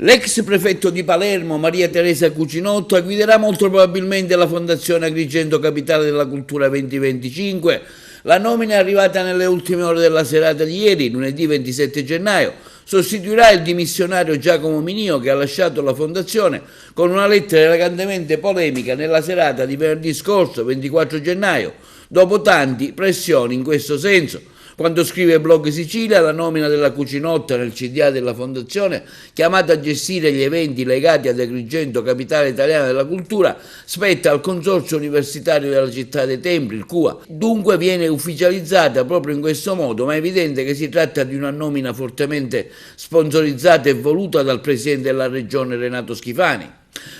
L'ex prefetto di Palermo, Maria Teresa Cucinotta, guiderà molto probabilmente la Fondazione Agrigento Capitale della Cultura 2025. La nomina è arrivata nelle ultime ore della serata di ieri, lunedì 27 gennaio. Sostituirà il dimissionario Giacomo Minio, che ha lasciato la Fondazione con una lettera elegantemente polemica nella serata di venerdì scorso, 24 gennaio, dopo tanti pressioni in questo senso. Quando scrive Blog Sicilia, la nomina della Cucinotta nel CDA della Fondazione, chiamata a gestire gli eventi legati ad Agrigento, capitale italiana della cultura, spetta al Consorzio Universitario della Città dei Templi, il CUA. Dunque viene ufficializzata proprio in questo modo, ma è evidente che si tratta di una nomina fortemente sponsorizzata e voluta dal Presidente della Regione Renato Schifani.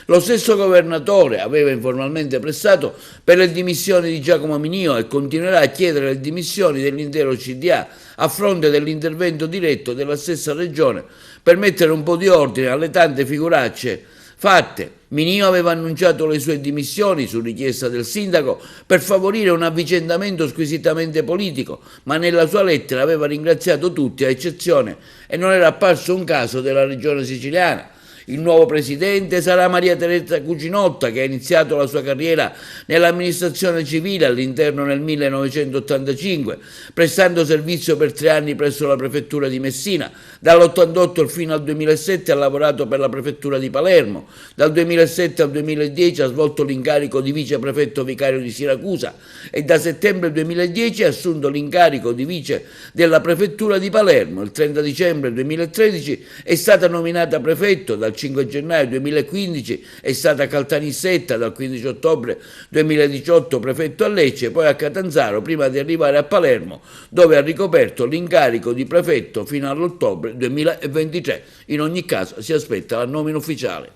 Lo stesso governatore aveva informalmente pressato per le dimissioni di Giacomo Minio e continuerà a chiedere le dimissioni dell'intero CDA a fronte dell'intervento diretto della stessa regione per mettere un po' di ordine alle tante figuracce fatte. Minio aveva annunciato le sue dimissioni su richiesta del sindaco per favorire un avvicendamento squisitamente politico, ma nella sua lettera aveva ringraziato tutti a eccezione e non era apparso un caso della regione siciliana. Il nuovo presidente sarà Maria Teresa Cucinotta, che ha iniziato la sua carriera nell'amministrazione civile all'interno nel 1985, prestando servizio per 3 anni presso la prefettura di Messina. Dall'88 fino al 2007 ha lavorato per la prefettura di Palermo. Dal 2007 al 2010 ha svolto l'incarico di viceprefetto vicario di Siracusa e da settembre 2010 ha assunto l'incarico di vice della prefettura di Palermo. Il 30 dicembre 2013 è stata nominata prefetto. Dal 5 gennaio 2015 è stata Caltanissetta, dal 15 ottobre 2018 prefetto a Lecce, poi a Catanzaro, prima di arrivare a Palermo, dove ha ricoperto l'incarico di prefetto fino all'ottobre 2023. In ogni caso si aspetta la nomina ufficiale.